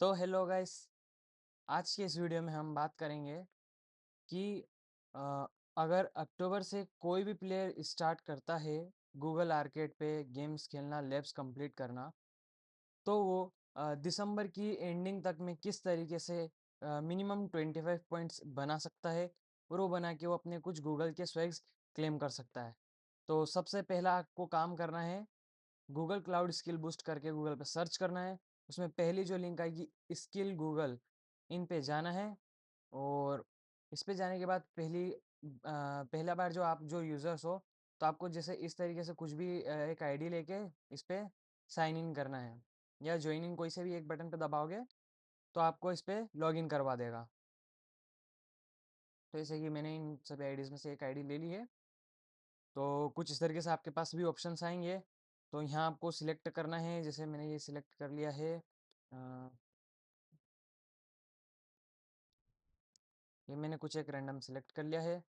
तो hello guys. आज की इस वीडियो में हम बात करेंगे कि अ, अगर अक्टूबर से कोई भी प्लेयर स्टार्ट करता है गूगल आर्केड पे गेम्स खेलना, लैब्स कंप्लीट करना, तो वो दिसंबर की एंडिंग तक में किस तरीके से मिनिमम 25 पॉइंट्स बना सकता है और वो बना के वो अपने कुछ गूगल के स्वैग्स क्लेम कर सकता है। तो सबसे पहला आपको काम करना है, गूगल क्लाउड स्किल बूस्ट करके गूगल पे सर्च करना है। उसमें पहली जो लिंक आएगी स्किल गूगल, इन पे जाना है। और इस पे जाने के बाद पहला बार जो आप जो यूज़र्स हो, तो आपको जैसे इस तरीके से कुछ भी एक आईडी लेके इस पे साइन इन करना है, या ज्वाइन इन कोई से भी एक बटन पे दबाओगे तो आपको इस पे लॉगिन करवा देगा। तो जैसे कि मैंने इन सभी आईडीज़ में से एक आईडी ले ली है, तो कुछ इस तरीके से आपके पास भी ऑप्शंस आएंगे। तो यहाँ आपको सिलेक्ट करना है, जैसे मैंने ये सिलेक्ट कर लिया है। ये मैंने कुछ एक रैंडम सिलेक्ट कर लिया है।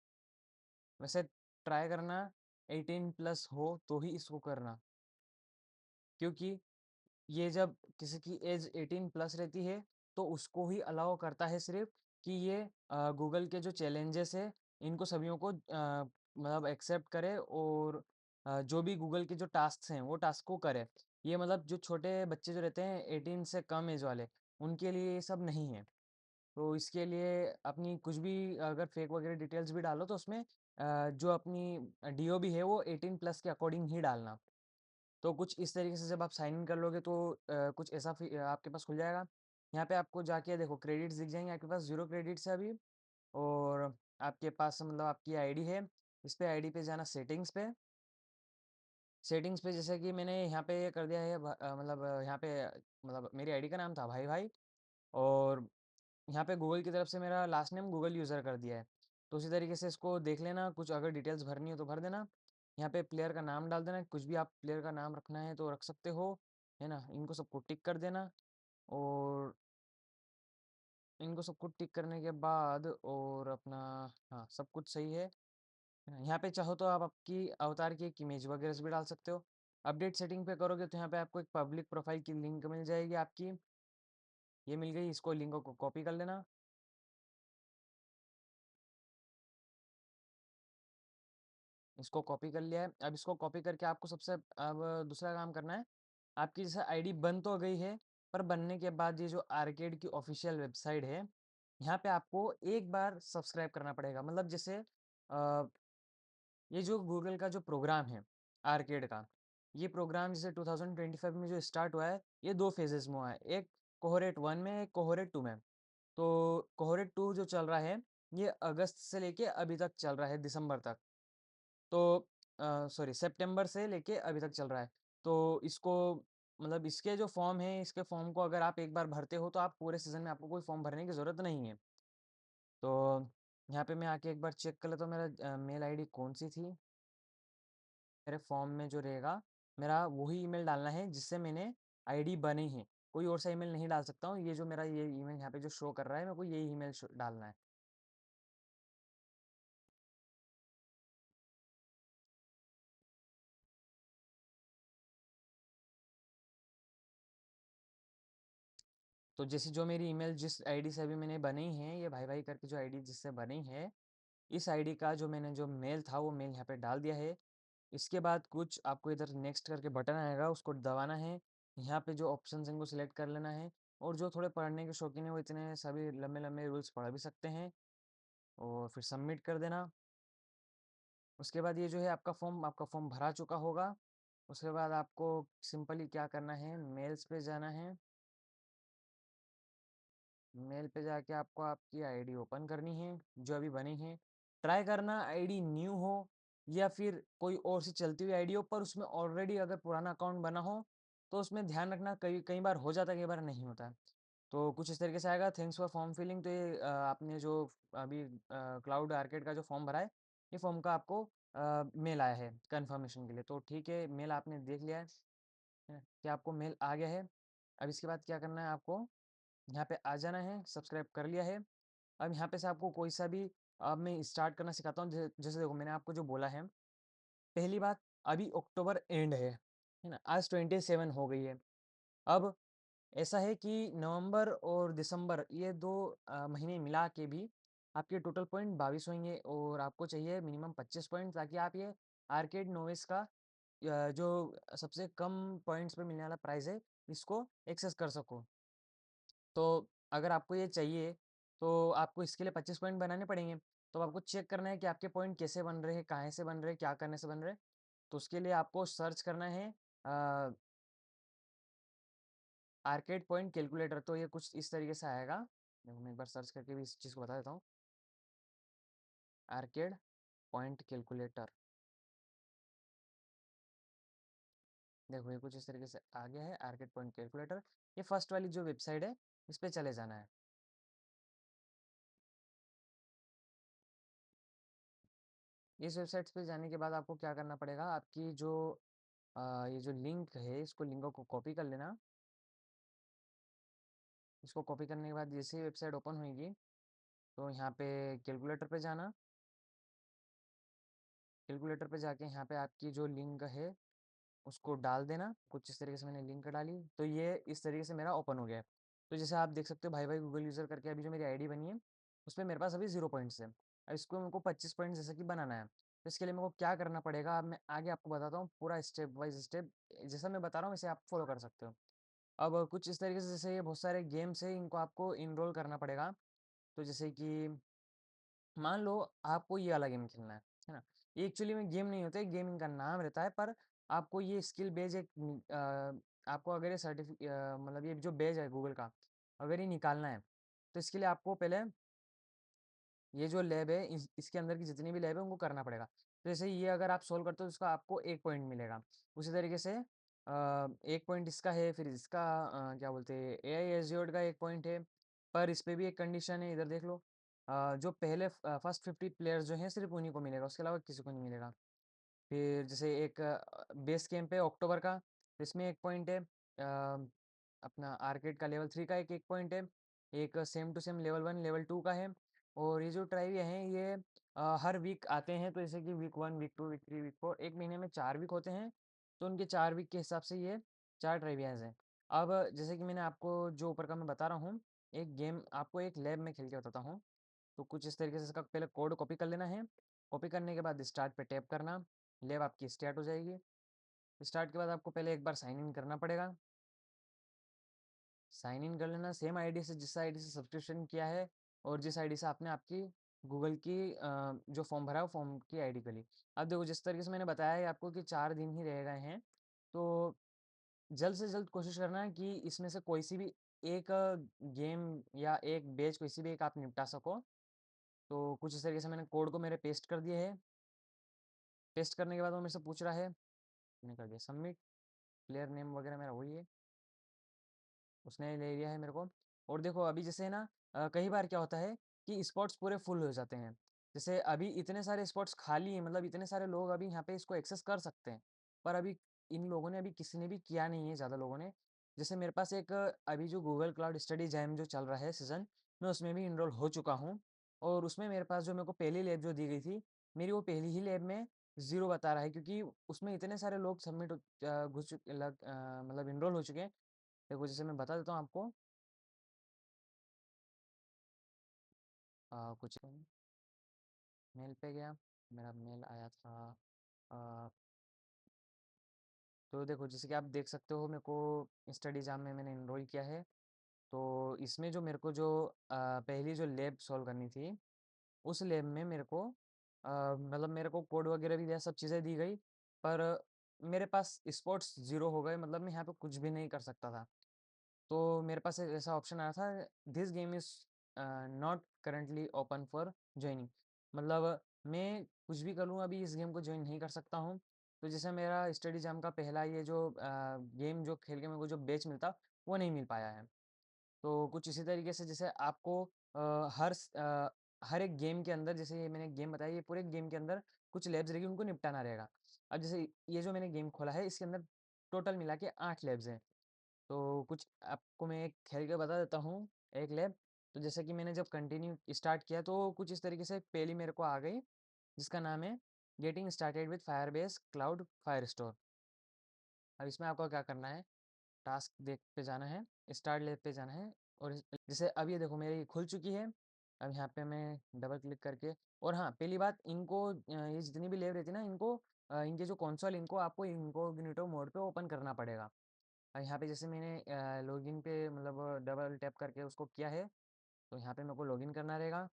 वैसे ट्राई करना 18 प्लस हो तो ही इसको करना, क्योंकि ये जब किसी की एज 18 प्लस रहती है तो उसको ही अलाउ करता है सिर्फ कि ये गूगल के जो चैलेंजेस है इनको सभियों को मतलब एक्सेप्ट करे, और जो भी गूगल के जो टास्क हैं वो टास्क को करे। ये मतलब जो छोटे बच्चे जो रहते हैं 18 से कम एज वाले, उनके लिए ये सब नहीं है। तो इसके लिए अपनी कुछ भी अगर फेक वगैरह डिटेल्स भी डालो तो उसमें जो अपनी डीओबी है वो 18 प्लस के अकॉर्डिंग ही डालना। तो कुछ इस तरीके से जब आप साइन इन कर लोगे तो कुछ ऐसा आपके पास खुल जाएगा। यहाँ पे आपको जाके देखो क्रेडिट्स दिख जाएंगे, आपके पास 0 क्रेडिट्स है अभी। और आपके पास मतलब आपकी आईडी है, इस पे आईडी पे जाना, सेटिंग्स पे जैसे कि मैंने यहाँ पे ये कर दिया है मतलब यहाँ पे मतलब मेरी आईडी का नाम था भाई भाई, और यहाँ पे गूगल की तरफ से मेरा लास्ट नेम गूगल यूज़र कर दिया है। तो उसी तरीके से इसको देख लेना, कुछ अगर डिटेल्स भरनी हो तो भर देना। यहाँ पे प्लेयर का नाम डाल देना, कुछ भी आप प्लेयर का नाम रखना है तो रख सकते हो, है ना। इनको सबको टिक कर देना, और इनको सबको टिक करने के बाद और अपना, हाँ सब कुछ सही है ना। यहाँ पे चाहो तो आप आपकी अवतार की एक इमेज वगैरह भी डाल सकते हो। अपडेट सेटिंग पे करोगे तो यहाँ पे आपको एक पब्लिक प्रोफाइल की लिंक मिल जाएगी आपकी, ये मिल गई। इसको लिंक को कॉपी कर लेना। इसको कॉपी कर लिया है। अब इसको कॉपी करके आपको सबसे अब दूसरा काम करना है। आपकी जैसे आईडी बन तो गई है, पर बनने के बाद ये जो आर्केड की ऑफिशियल वेबसाइट है, यहाँ पे आपको एक बार सब्सक्राइब करना पड़ेगा। मतलब जैसे ये जो गूगल का जो प्रोग्राम है आर्केड का, ये प्रोग्राम जैसे 2025 में जो स्टार्ट हुआ है, ये दो फेजेस में हुआ है, एक कोहोरेट 1 में, एक कोहोरेट 2 में। तो कोहोरेट 2 जो चल रहा है, ये अगस्त से लेके अभी तक चल रहा है, दिसंबर तक। तो सॉरी, सितंबर से लेके अभी तक चल रहा है। तो इसको मतलब इसके जो फॉर्म है, इसके फॉर्म को अगर आप एक बार भरते हो तो आप पूरे सीजन में आपको कोई फॉर्म भरने की ज़रूरत नहीं है। तो यहाँ पे मैं आके एक बार चेक कर लेता हूँ मेरा मेल आईडी कौन सी थी। मेरे फॉर्म में जो रहेगा, मेरा वही ईमेल डालना है जिससे मैंने आईडी बनी है। कोई और सा ईमेल नहीं डाल सकता हूँ। ये जो मेरा ये ईमेल यहाँ पे जो शो कर रहा है, मेरे को यही ईमेल डालना है। तो जैसे जो मेरी ईमेल जिस आईडी से अभी मैंने बनी है, ये भाई भाई करके जो आईडी जिससे बनी है, इस आईडी का जो मैंने जो मेल था वो मेल यहाँ पे डाल दिया है। इसके बाद कुछ आपको इधर नेक्स्ट करके बटन आएगा, उसको दबाना है। यहाँ पे जो ऑप्शन हैं इनको सिलेक्ट कर लेना है। और जो थोड़े पढ़ने के शौकीन है वो इतने सभी लंबे लंबे रूल्स पढ़ भी सकते हैं, और फिर सबमिट कर देना। उसके बाद ये जो है आपका फॉर्म भरा चुका होगा। उसके बाद आपको सिंपली क्या करना है, मेल्स पे जाना है। मेल पे जाके आपको आपकी आईडी ओपन करनी है जो अभी बनी है। ट्राई करना आईडी न्यू हो या फिर कोई और सी चलती हुई आईडी हो, पर उसमें ऑलरेडी अगर पुराना अकाउंट बना हो तो उसमें ध्यान रखना, कई कई बार हो जाता है, कई बार नहीं होता है। तो कुछ इस तरीके से आएगा, थैंक्स फॉर फॉर्म फिलिंग। तो ये आपने जो अभी क्लाउड आर्केड का जो फॉर्म भरा है, ये फॉर्म का आपको मेल आया है कंफर्मेशन के लिए। तो ठीक है, मेल आपने देख लिया है कि आपको मेल आ गया है। अब इसके बाद क्या करना है, आपको यहाँ पे आ जाना है। सब्सक्राइब कर लिया है। अब यहाँ पे से आपको कोई सा भी, अब मैं स्टार्ट करना सिखाता हूँ। जैसे देखो मैंने आपको जो बोला है, पहली बात, अभी अक्टूबर एंड है ना, आज 27 हो गई है। अब ऐसा है कि नवंबर और दिसंबर ये 2 महीने मिला के भी आपके टोटल पॉइंट 22 होंगे और आपको चाहिए मिनिमम 25 पॉइंट ताकि आप ये आर्केड नोविस का जो सबसे कम पॉइंट्स पे मिलने वाला प्राइज़ है, इसको एक्सेस कर सको। तो अगर आपको ये चाहिए, तो आपको इसके लिए 25 पॉइंट बनाने पड़ेंगे। तो आपको चेक करना है कि आपके पॉइंट कैसे बन रहे हैं, कहाँ से बन रहे हैं, क्या करने से बन रहे हैं। तो उसके लिए आपको सर्च करना है अ, आर्केड पॉइंट कैलकुलेटर। तो ये कुछ इस तरीके से आएगा। देखो मैं एक बार सर्च करके भी इस चीज़ को बता देता हूँ। Arcade point calculator. देखो ये कुछ इस तरीके से आ गया है आर्केड पॉइंट कैलकुलेटर। ये फर्स्ट वाली जो वेबसाइट है, इस पे चले जाना है। इस वेबसाइट पे जाने के बाद आपको क्या करना पड़ेगा, आपकी जो ये जो लिंक है, इसको लिंक को कॉपी कर लेना। इसको कॉपी करने के बाद जैसे ही वेबसाइट ओपन होगी, तो यहाँ पे कैलकुलेटर पे जाना। कैलकुलेटर पे जाके यहाँ पे आपकी जो लिंक है उसको डाल देना। कुछ इस तरीके से मैंने लिंक डाली, तो ये इस तरीके से मेरा ओपन हो गया है। तो जैसे आप देख सकते हो भाई भाई गूगल यूज़र करके अभी जो मेरी आईडी बनी है, उसमें मेरे पास अभी 0 पॉइंट्स है। अब इसको मेरे को 25 पॉइंट्स जैसे कि बनाना है, तो इसके लिए मेरे को क्या करना पड़ेगा, अब मैं आगे आपको बताता हूँ पूरा स्टेप बाय स्टेप। जैसा मैं बता रहा हूँ वैसे आप फॉलो कर सकते हो। अब कुछ इस तरीके से, जैसे ये बहुत सारे गेम्स है, इनको आपको इनरोल करना पड़ेगा। तो जैसे कि मान लो आपको ये वाला गेम खेलना है ना? ये एक्चुअली में गेम नहीं होता है, गेमिंग का नाम रहता है, पर आपको ये स्किल बेज एक आपको अगर ये मतलब ये जो बेज है गूगल का, अगर ये निकालना है, तो इसके लिए आपको पहले ये जो लैब है इसके अंदर की जितनी भी लैब है उनको करना पड़ेगा। तो जैसे ये अगर आप सोल्व करते हो तो इसका आपको 1 पॉइंट मिलेगा। उसी तरीके से 1 पॉइंट इसका है, फिर इसका क्या बोलते हैं एआई एज़्योर का 1 पॉइंट है। पर इस पे भी एक कंडीशन है, इधर देख लो। जो पहले फर्स्ट 50 प्लेयर्स जो हैं सिर्फ़ उन्हीं को मिलेगा, उसके अलावा किसी को नहीं मिलेगा। फिर जैसे एक बेस कैंप है अक्टूबर का, तो इसमें 1 पॉइंट है। अपना आर्केड का लेवल 3 का एक पॉइंट है। एक same to same level 1, level 2 का है। और ये जो ट्राइविया हैं ये हर वीक आते हैं, तो जैसे कि वीक 1, वीक 2, वीक 3, वीक 4, एक महीने में 4 वीक होते हैं। तो उनके 4 वीक के हिसाब से ये 4 ट्राइवियाज़ हैं। अब जैसे कि मैंने आपको जो ऊपर का मैं बता रहा हूँ, एक गेम आपको एक लैब में खेल के बताता हूँ। तो कुछ इस तरीके से इसका पहले कोड कॉपी कर लेना है। कॉपी करने के बाद स्टार्ट पे टैप करना, लैब आपकी स्टार्ट हो जाएगी। स्टार्ट के बाद आपको पहले एक बार साइन इन करना पड़ेगा। साइन इन कर लेना सेम आईडी से, जिस आईडी से सब्सक्रिप्शन किया है और जिस आईडी से आपने आपकी गूगल की जो फॉर्म भरा है वो फॉर्म की आईडी कर ली। अब देखो जिस तरीके से मैंने बताया है आपको कि 4 दिन ही रह गए हैं, तो जल्द से जल्द कोशिश करना है कि इसमें से कोई सी भी एक गेम या एक बैच कोई सी भी एक आप निपटा सको। तो कुछ इस तरीके से मैंने कोड को मेरे पेस्ट कर दिए है। पेस्ट करने के बाद वो मेरे से पूछ रहा है, मैंने कर दिया सबमिट। प्लेयर नेम वगैरह मेरा वही है, उसने ले लिया है मेरे को। और देखो अभी जैसे है ना, कई बार क्या होता है कि स्पॉट्स पूरे फुल हो जाते हैं। जैसे अभी इतने सारे स्पॉट्स खाली हैं, मतलब इतने सारे लोग अभी यहाँ पे इसको एक्सेस कर सकते हैं, पर अभी इन लोगों ने अभी किसी ने भी किया नहीं है, ज़्यादा लोगों ने। जैसे मेरे पास एक अभी जो गूगल क्लाउड स्टडी जैम जो चल रहा है सीजन, मैं उसमें भी इनरोल हो चुका हूँ। और उसमें मेरे पास जो मेरे को पहली लैब जो दी गई थी, मेरी वो पहली ही लैब में 0 बता रहा है, क्योंकि उसमें इतने सारे लोग सबमिट घुस चुके मतलब इनरोल हो चुके हैं। देखो जैसे मैं बता देता हूँ आपको। कुछ मेल पे गया, मेरा मेल आया था। अ, तो देखो जैसे कि आप देख सकते हो मेरे को स्टडी जाम में मैंने इनरोल किया है। तो इसमें जो मेरे को जो पहली जो लैब सॉल्व करनी थी, उस लैब में मेरे को मतलब मेरे को कोड वगैरह भी दिया, सब चीज़ें दी गई, पर मेरे पास स्पॉट्स 0 हो गए, मतलब मैं यहाँ पे कुछ भी नहीं कर सकता था। तो मेरे पास एक ऐसा ऑप्शन आया था, this game is not currently open for joining. मतलब मैं कुछ भी कर लूँ अभी इस गेम को जॉइन नहीं कर सकता हूँ। तो जैसे मेरा स्टडी जाम का पहला ये जो गेम जो खेल के मेरे को जो बैच मिलता, वो नहीं मिल पाया है। तो कुछ इसी तरीके से जैसे आपको हर एक गेम के अंदर, जैसे ये मैंने गेम बताया, ये पूरे गेम के अंदर कुछ लैब्स रहेगी, उनको निपटाना रहेगा। अब जैसे ये जो मैंने गेम खोला है, इसके अंदर टोटल मिला के 8 लैब्स हैं। तो कुछ आपको मैं एक खेल के बता देता हूँ, एक लैब। तो जैसे कि मैंने जब कंटिन्यू स्टार्ट किया तो कुछ इस तरीके से पहली मेरे को आ गई, जिसका नाम है getting started with Firebase cloud Firestore. अब इसमें आपको क्या करना है, टास्क देख पे जाना है, स्टार्ट लैब पे जाना है और जैसे अब ये देखो मेरी खुल चुकी है। अब यहाँ पे मैं डबल क्लिक करके और हाँ, पहली बात इनको ये जितनी भी लैब रहती है ना, इनको इनके जो कंसोल इनको आपको इनकोग्निटो मोड पे ओपन करना पड़ेगा। यहाँ पे जैसे मैंने लॉगिन पे मतलब डबल टैप करके उसको किया है, तो यहाँ पे मेरे को लॉगिन करना रहेगा।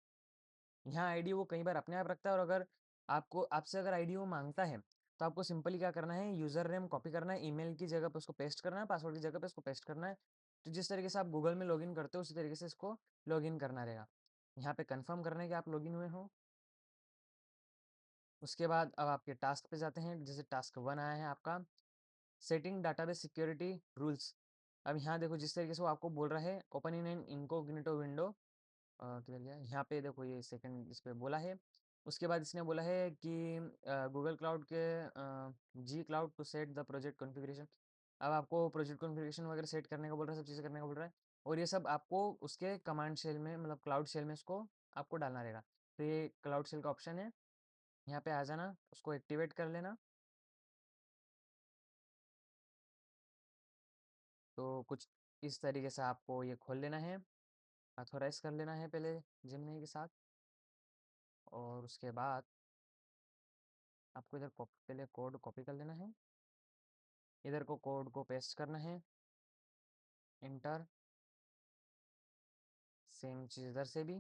यहाँ आईडी वो कई बार अपने आप रखता है और अगर आपको आपसे अगर आईडी वो मांगता है तो आपको सिंपली क्या करना है, यूज़र नेम कॉपी करना है, ईमेल की जगह पे उसको पेस्ट करना है, पासवर्ड की जगह पे उसको पेस्ट करना है। तो जिस तरीके से आप गूगल में लॉगिन करते हो उसी तरीके से इसको लॉगिन करना रहेगा। यहाँ पे कंफर्म करना है कि आप लॉगिन हुए हो। उसके बाद अब आपके टास्क पे जाते हैं, जैसे टास्क 1 आया है आपका, सेटिंग डाटाबेस सिक्योरिटी रूल्स। अब यहाँ देखो जिस तरीके से वो आपको बोल रहा है open in an incognito window, किधर गया, यहाँ पे देखो ये सेकंड इस पे बोला है। उसके बाद इसने बोला है कि गूगल क्लाउड के gcloud to set the project configuration. अब आपको प्रोजेक्ट कॉन्फ़िगरेशन वगैरह सेट करने का बोल रहा है, सब चीज़ें करने का बोल रहा है और ये सब आपको उसके कमांड शेल में मतलब क्लाउड शेल में इसको आपको डालना रहेगा। तो ये क्लाउड शेल का ऑप्शन है, यहाँ पे आ जाना, उसको एक्टिवेट कर लेना। तो कुछ इस तरीके से आपको ये खोल लेना है, ऑथोराइज़ कर लेना है पहले जेमिनी के साथ और उसके बाद आपको इधर पहले कोड कॉपी कर लेना है, इधर को कोड को पेस्ट करना है, इंटर, सेम चीज़ इधर से भी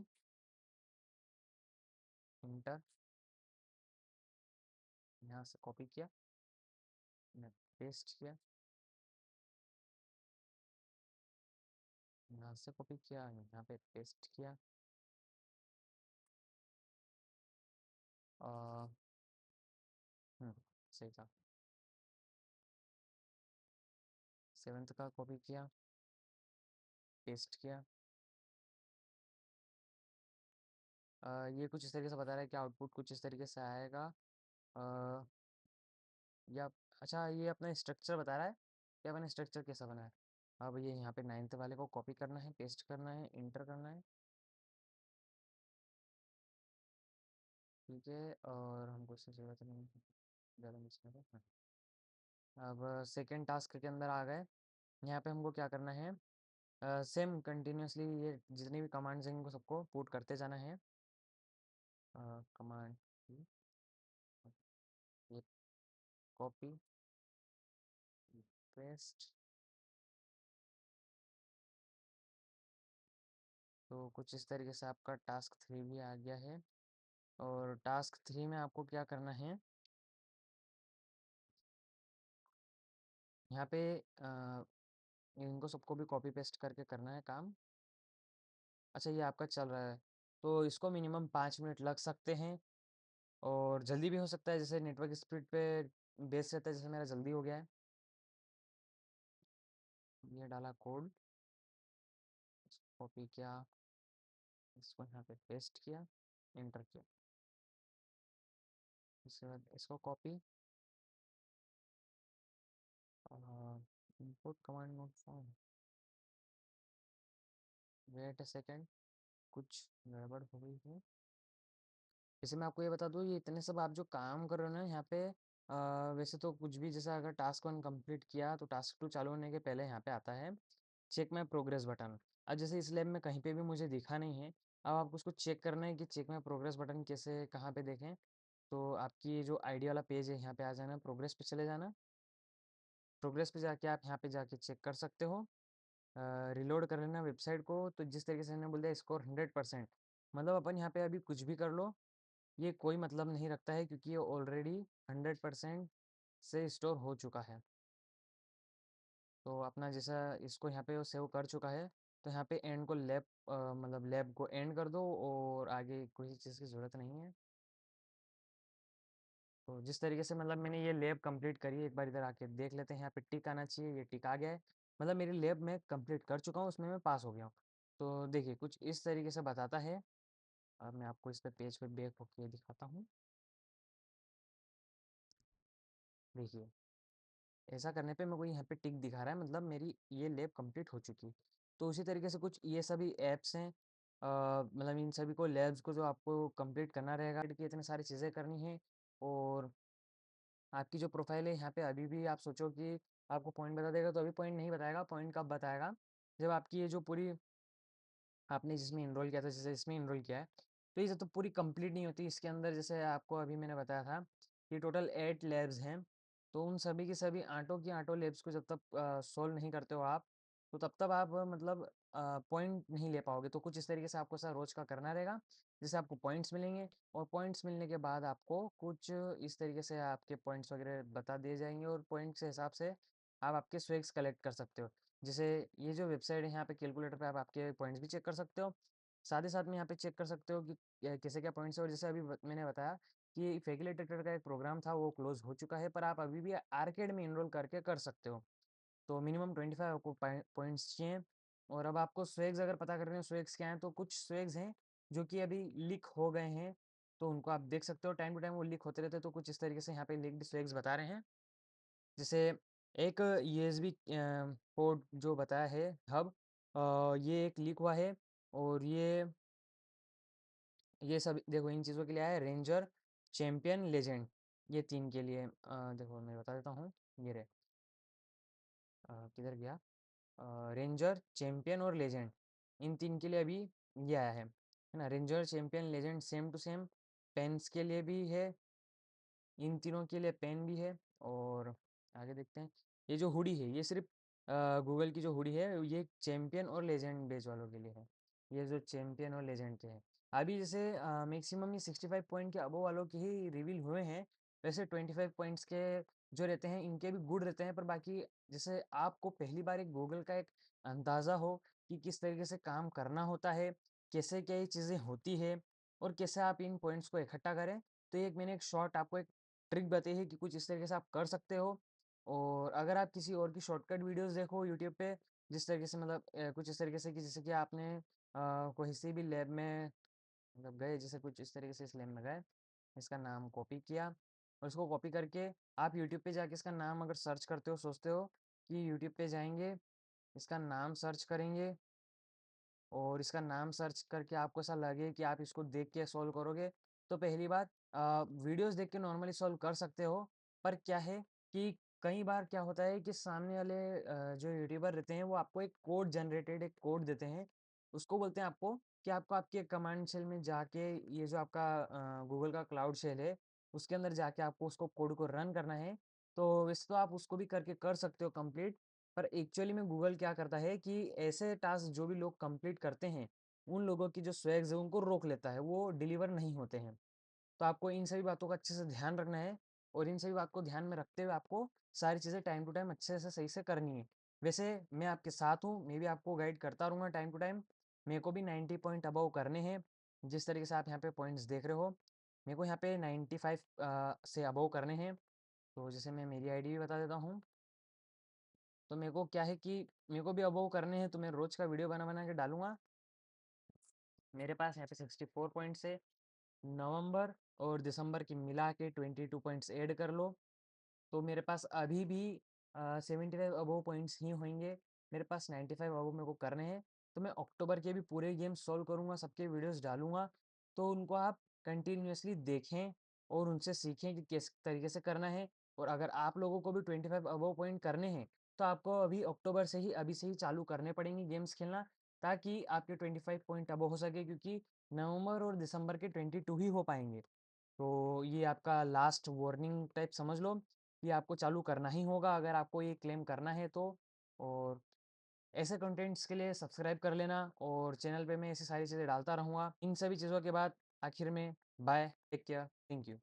इंटर, यहाँ से कॉपी किया, पेस्ट किया, यहाँ से कॉपी किया, यहाँ पे पेस्ट किया और सही था, 7th का कॉपी किया, पेस्ट किया। ये कुछ इस तरीके से बता रहा है कि आउटपुट कुछ इस तरीके से आएगा। अ, या अच्छा ये अपना स्ट्रक्चर बता रहा है कि अपना स्ट्रक्चर कैसा बना है। अब ये यहाँ पे 9th वाले को कॉपी करना है, पेस्ट करना है, इंटर करना है, ठीक है और हमको इसकी ज़रूरत नहीं है ज़्यादा मिक्स में। अब सेकेंड टास्क के अंदर आ गए, यहाँ पे हमको क्या करना है, सेम कंटिन्यूअसली ये जितनी भी कमांड्स हैं इनको सबको पुट करते जाना है। कमांड ये कॉपी पेस्ट, तो कुछ इस तरीके से आपका टास्क 3 भी आ गया है और टास्क 3 में आपको क्या करना है, यहाँ पे इनको सबको भी कॉपी पेस्ट करके करना है काम। अच्छा ये आपका चल रहा है तो इसको मिनिमम 5 मिनट लग सकते हैं और जल्दी भी हो सकता है, जैसे नेटवर्क स्पीड पे बेस रहता है, जैसे मेरा जल्दी हो गया है। ये डाला कोड, कॉपी किया, इसको यहाँ पे पेस्ट किया, इंटर किया, उसके बाद इसको copy, input command note form, wait a second, कुछ गड़बड़ हो गई है। जैसे मैं आपको ये बता दूँ, ये इतने सब आप जो काम कर रहे हो ना यहाँ पे, वैसे तो कुछ भी जैसे अगर टास्क 1 कंप्लीट किया तो टास्क 2 चालू होने के पहले यहाँ पे आता है चेक माई प्रोग्रेस बटन। अब जैसे इस लैब में कहीं पे भी मुझे दिखा नहीं है, अब आपको उसको चेक करना है कि चेक माई प्रोग्रेस बटन कैसे कहाँ पे देखें। तो आपकी जो आईडी वाला पेज है यहाँ पे आ जाना, प्रोग्रेस पे चले जाना, प्रोग्रेस पे जाके आप यहाँ पे जाके चेक कर सकते हो। रिलोड कर लेना वेबसाइट को, तो जिस तरीके से मैंने बोल दिया स्कोर 100%, मतलब अपन यहाँ पे अभी कुछ भी कर लो ये कोई मतलब नहीं रखता है क्योंकि ये ऑलरेडी 100% से स्टोर हो चुका है। तो अपना जैसा इसको यहाँ पे वो सेव कर चुका है, तो यहाँ पे एंड को लैब मतलब लैब को एंड कर दो और आगे किसी चीज़ की ज़रूरत नहीं है। तो जिस तरीके से मतलब मैंने ये लैब कंप्लीट करी है, एक बार इधर आके देख लेते हैं, यहाँ पे टिक आना चाहिए, ये टिक आ गया है, मतलब मेरी लैब मैं कंप्लीट कर चुका हूँ, उसमें मैं पास हो गया हूँ। तो देखिए कुछ इस तरीके से बताता है। अब मैं आपको इस पे पेज पे बैक होके दिखाता हूँ, देखिए ऐसा करने पे मेरे को यहाँ पे टिक दिखा रहा है, मतलब मेरी ये लैब कंप्लीट हो चुकी। तो उसी तरीके से कुछ ये सभी ऐप्स हैं, मतलब इन सभी को लैब्स को जो आपको कंप्लीट करना रहेगा कि इतनी सारी चीज़ें करनी है और आपकी जो प्रोफाइल है यहाँ पे अभी भी आप सोचो कि आपको पॉइंट बता देगा, तो अभी पॉइंट नहीं बताएगा, पॉइंट कब बताएगा? जब आपकी ये जो पूरी आपने जिसमें एनरोल किया था, जैसे इसमें एनरोल किया है, तो ये तो पूरी कंप्लीट नहीं होती इसके अंदर। जैसे आपको अभी मैंने बताया था कि टोटल 8 लैब्स हैं, तो उन सभी की सभी आठों की आठों लैब्स को जब तक सॉल्व नहीं करते हो आप, तो तब तक आप मतलब पॉइंट नहीं ले पाओगे। तो कुछ इस तरीके से आपको सर रोज का करना रहेगा, जिससे आपको पॉइंट्स मिलेंगे, और पॉइंट्स मिलने के बाद आपको कुछ इस तरीके से आपके पॉइंट्स वगैरह बता दिए जाएंगे, और पॉइंट्स के हिसाब से आप आपके स्वेग्स कलेक्ट कर सकते हो। जैसे ये जो वेबसाइट है, यहाँ पे कैलकुलेटर पे आप आपके पॉइंट्स भी चेक कर सकते हो। साथ ही साथ में यहाँ पे चेक कर सकते हो कि कैसे क्या पॉइंट्स है। और जैसे अभी मैंने बताया कि फैसिलिटेटर का एक प्रोग्राम था, वो क्लोज हो चुका है, पर आप अभी भी आर्केड में इनरोल करके कर सकते हो। तो मिनिमम 25 आपको पॉइंट्स चाहिए। और अब आपको स्वेग्स अगर पता करने हैं स्वेग्स क्या हैं, तो कुछ स्वेग्स हैं जो कि अभी लीक हो गए हैं, तो उनको आप देख सकते हो। टाइम टू टाइम वो लीक होते रहते हैं, तो कुछ इस तरीके से यहाँ पे लीक्ड स्वेग्स बता रहे हैं। जैसे एक यूएसबी पोर्ट जो बताया है हब, ये एक लीक हुआ है। और ये सब देखो इन चीज़ों के लिए आया है, रेंजर, चैंपियन, लेजेंड, ये 3 के लिए। देखो मैं बता देता हूँ, ये रहे। किधर गया? रेंजर, चैंपियन और लेजेंड, इन 3 के लिए अभी ये आया है ना। Ranger, champion, legend same to same. पेन्स के लिए भी है, इन तीनों के लिए पेन भी है। और आगे देखते हैं, ये जो हुडी है, ये सिर्फ गूगल की जो हुडी है, ये चैंपियन और लेजेंड बेच वालों के लिए है। ये जो चैंपियन और लेजेंड के हैं, अभी जैसे मैक्सिमम ये 65 पॉइंट के अबव वालों के ही रिवील हुए हैं। वैसे 25 पॉइंट्स के जो रहते हैं, इनके भी गुड रहते हैं, पर बाकी जैसे आपको पहली बार एक गूगल का एक अंदाज़ा हो कि किस तरीके से काम करना होता है, कैसे क्या ये चीज़ें होती है, और कैसे आप इन पॉइंट्स को इकट्ठा करें, तो एक मैंने एक शॉर्ट आपको एक ट्रिक बताई है कि कुछ इस तरीके से आप कर सकते हो। और अगर आप किसी और की शॉर्टकट वीडियोस देखो यूट्यूब पे, जिस तरीके से मतलब कुछ इस तरीके से कि जैसे कि आपने कोई सी भी लैब में मतलब गए, जैसे कुछ इस तरीके से इस लैब में गए, इसका नाम कॉपी किया, और इसको कॉपी करके आप यूट्यूब पे जाके इसका नाम अगर सर्च करते हो, सोचते हो कि यूट्यूब पे जाएंगे, इसका नाम सर्च करेंगे, और इसका नाम सर्च करके आपको ऐसा लगे कि आप इसको देख के सॉल्व करोगे, तो पहली बात, वीडियोस देख के नॉर्मली सॉल्व कर सकते हो। पर क्या है कि कई बार क्या होता है कि सामने वाले जो यूट्यूबर रहते हैं, वो आपको एक कोड जनरेटेड एक कोड देते हैं। उसको बोलते हैं आपको कि आपको आपके कमांड शेल में जाके, ये जो आपका गूगल का क्लाउड शेल है, उसके अंदर जाके आपको उसको कोड को रन करना है। तो वैसे तो आप उसको भी करके कर सकते हो कंप्लीट, पर एक्चुअली में गूगल क्या करता है कि ऐसे टास्क जो भी लोग कंप्लीट करते हैं, उन लोगों की जो स्वैग्स है उनको रोक लेता है, वो डिलीवर नहीं होते हैं। तो आपको इन सभी बातों का अच्छे से ध्यान रखना है, और इन सभी बात को ध्यान में रखते हुए आपको सारी चीज़ें टाइम टू टाइम अच्छे से सही से करनी है। वैसे मैं आपके साथ हूँ, मैं भी आपको गाइड करता रहूँगा टाइम टू टाइम। मेरे को भी 90 पॉइंट अबव करने हैं, जिस तरीके से आप यहाँ पे पॉइंट्स देख रहे हो, मेरे को यहाँ पे 95 से अबव करने हैं। तो जैसे मैं मेरी आईडी भी बता देता हूँ। तो मेरे को क्या है कि मेरे को भी अबव करने हैं, तो मैं रोज़ का वीडियो बना बना के डालूंगा। मेरे पास यहाँ पे 64 पॉइंट्स है। नवंबर और दिसंबर की मिला के 22 पॉइंट्स ऐड कर लो, तो मेरे पास अभी भी 75 अबव पॉइंट्स ही होंगे। मेरे पास 95 अबव मेरे को करने हैं। तो मैं अक्टूबर के भी पूरे गेम सॉल्व करूँगा, सबके वीडियोस डालूंगा, तो उनको आप कंटिन्यूअसली देखें और उनसे सीखें कि किस तरीके से करना है। और अगर आप लोगों को भी 25 अबव पॉइंट करने हैं, तो आपको अभी अक्टूबर से ही अभी से ही चालू करने पड़ेंगे गेम्स खेलना, ताकि आपके 25 पॉइंट अबव हो सके, क्योंकि नवंबर और दिसंबर के 22 ही हो पाएंगे। तो ये आपका लास्ट वार्निंग टाइप समझ लो कि आपको चालू करना ही होगा अगर आपको ये क्लेम करना है तो। और ऐसे कंटेंट्स के लिए सब्सक्राइब कर लेना, और चैनल पे मैं ऐसी सारी चीज़ें डालता रहूँगा। इन सभी चीज़ों के बाद आखिर में bye, take care, thank you.